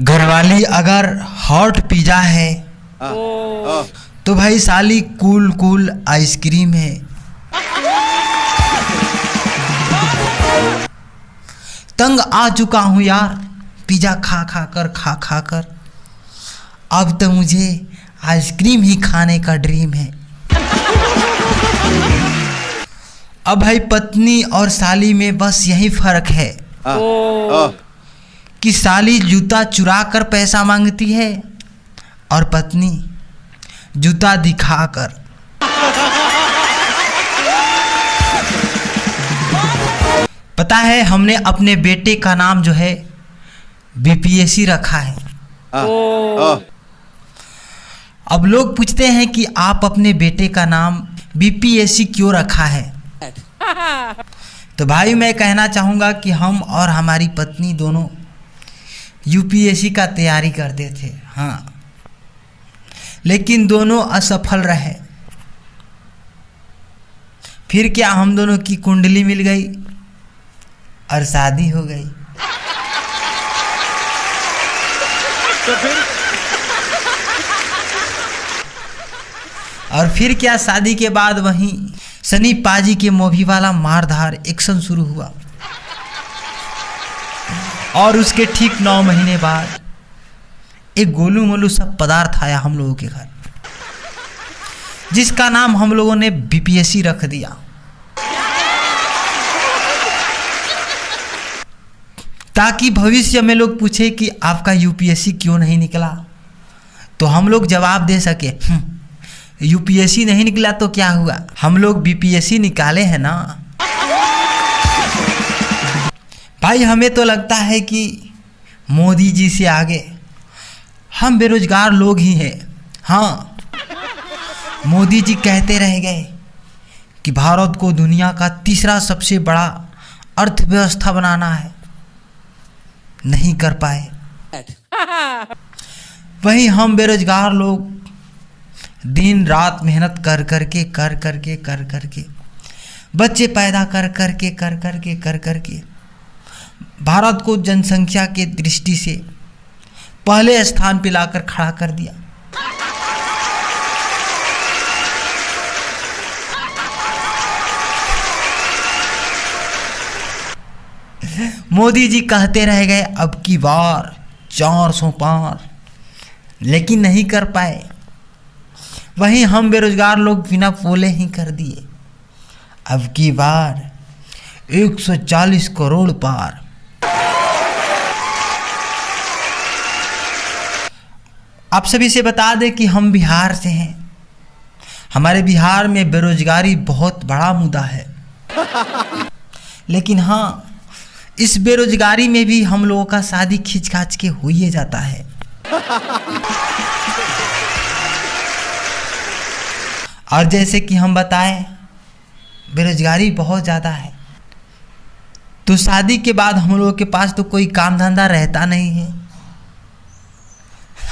घरवाली अगर hot pizza है तो भाई साली कूल कूल आइसक्रीम है। तंग आ चुका हूँ यार पिज़्ज़ा खा खा कर। अब तो मुझे आइसक्रीम ही खाने का ड्रीम है। अब भाई पत्नी और साली में बस यही फर्क है कि साली जूता चुरा कर पैसा मांगती है और पत्नी जूता दिखाकर। पता है हमने अपने बेटे का नाम जो है बीपीएससी रखा है। अब लोग पूछते हैं कि आप अपने बेटे का नाम बीपीएससी क्यों रखा है। तो भाई मैं कहना चाहूँगा कि हम और हमारी पत्नी दोनों यूपीएससी का तैयारी करते थे, हाँ, लेकिन दोनों असफल रहे। फिर क्या हम दोनों की कुंडली मिल गई और शादी हो गई। तो फिर क्या शादी के बाद वहीं सनी पाजी के मूवी वाला मारधार एक्शन शुरू हुआ और उसके ठीक 9 महीने बाद एक गोलू मोलू सब पदार्थ आया हम लोगों के घर, जिसका नाम हम लोगों ने बीपीएससी रख दिया। ताकि भविष्य में लोग पूछे कि आपका यूपीएससी क्यों नहीं निकला, तो हम लोग जवाब दे सके यूपीएससी नहीं निकला तो क्या हुआ, हम लोग बीपीएससी निकाले हैं ना। भाई हमें तो लगता है कि मोदी जी से आगे हम बेरोजगार लोग ही हैं। हाँ, मोदी जी कहते रह गए कि भारत को दुनिया का तीसरा सबसे बड़ा अर्थव्यवस्था बनाना है, नहीं कर पाए। वहीं हम बेरोजगार लोग दिन रात मेहनत कर करके बच्चे पैदा कर करके भारत को जनसंख्या के दृष्टि से पहले स्थान पे लाकर खड़ा कर दिया। मोदी जी कहते रह गए अब की बार 400 पार, लेकिन नहीं कर पाए। वहीं हम बेरोजगार लोग बिना बोले ही कर दिए अब की बार 140 करोड़ पार। आप सभी से बता दें कि हम बिहार से हैं। हमारे बिहार में बेरोजगारी बहुत बड़ा मुद्दा है, लेकिन हाँ, इस बेरोजगारी में भी हम लोगों का शादी खींच खाच के हो ही जाता है। और जैसे कि हम बताएं बेरोजगारी बहुत ज़्यादा है, तो शादी के बाद हम लोगों के पास तो कोई काम धंधा रहता नहीं है।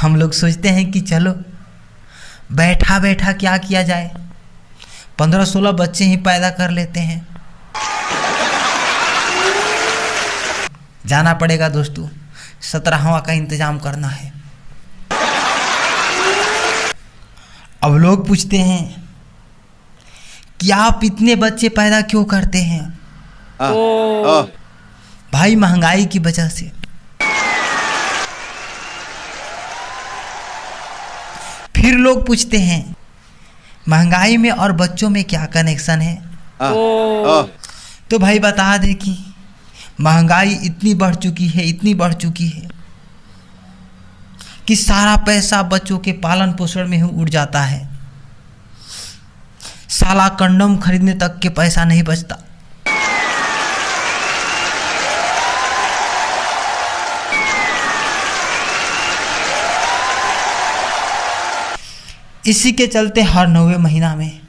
हम लोग सोचते हैं कि चलो बैठा बैठा क्या किया जाए, 15-16 बच्चे ही पैदा कर लेते हैं। जाना पड़ेगा दोस्तों, 17वां का इंतजाम करना है। अब लोग पूछते हैं कि आप इतने बच्चे पैदा क्यों करते हैं। भाई महंगाई की वजह से। फिर लोग पूछते हैं महंगाई में और बच्चों में क्या कनेक्शन है। तो भाई बता दे कि महंगाई इतनी बढ़ चुकी है कि सारा पैसा बच्चों के पालन पोषण में ही उड़ जाता है। साला कंडोम खरीदने तक के पैसा नहीं बचता। इसी के चलते हर 9वें महीना में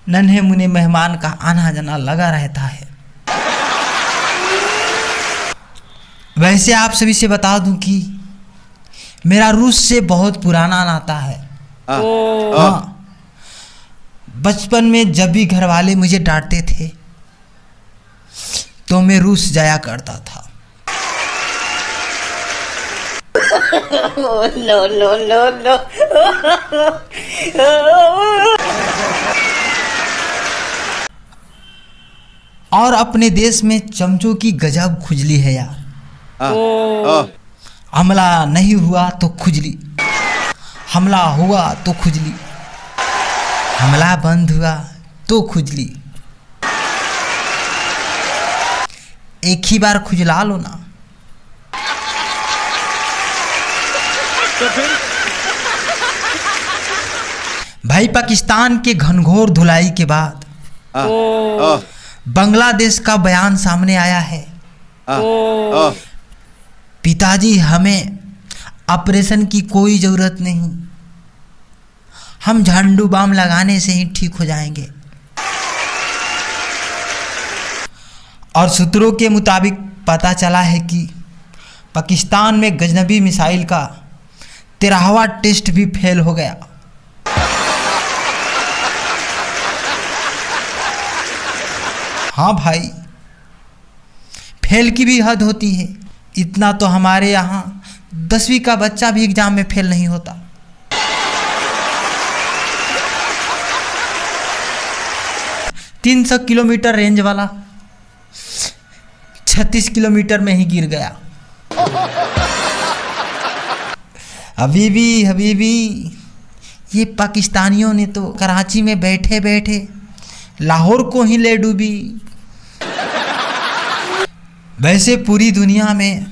नन्हे मुन्ने मेहमान का आना जाना लगा रहता है। वैसे आप सभी से बता दूं कि मेरा रूस से बहुत पुराना नाता है। हाँ, बचपन में जब भी घर वाले मुझे डांटते थे तो मैं रूस जाया करता था। Oh, no, no, no, no. और अपने देश में चमचों की गजब खुजली है यार। हमला नहीं हुआ तो खुजली, हमला हुआ तो खुजली, हमला बंद हुआ तो खुजली। एक ही बार खुजला लो ना। तो फिर भाई पाकिस्तान के घनघोर धुलाई के बाद बांग्लादेश का बयान सामने आया है। पिताजी हमें ऑपरेशन की कोई ज़रूरत नहीं, हम झंडू बाम लगाने से ही ठीक हो जाएंगे। और सूत्रों के मुताबिक पता चला है कि पाकिस्तान में गजनबी मिसाइल का 13वां टेस्ट भी फेल हो गया। हाँ भाई, फेल की भी हद होती है। इतना तो हमारे यहाँ 10वीं का बच्चा भी एग्जाम में फेल नहीं होता। तीन 300 किलोमीटर रेंज वाला 36 किलोमीटर में ही गिर गया। हबीबी ये पाकिस्तानियों ने तो कराची में बैठे बैठे लाहौर को ही ले डूबी। वैसे पूरी दुनिया में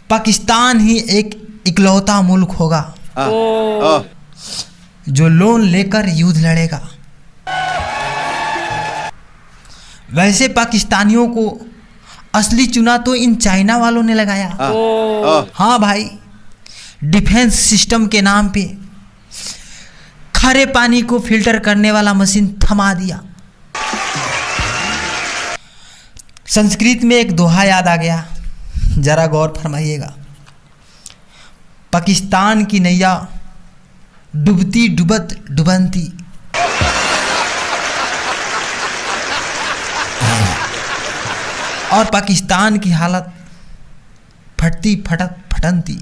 पाकिस्तान ही एक इकलौता मुल्क होगा जो लोन लेकर युद्ध लड़ेगा। वैसे पाकिस्तानियों को असली चुना तो इन चाइना वालों ने लगाया। हाँ भाई, डिफेंस सिस्टम के नाम पे खारे पानी को फिल्टर करने वाला मशीन थमा दिया। संस्कृत में एक दोहा याद आ गया, जरा गौर फरमाइएगा। पाकिस्तान की नैया डूबती डूबत डुबंती। और पाकिस्तान की हालत फटती फटक फटनती।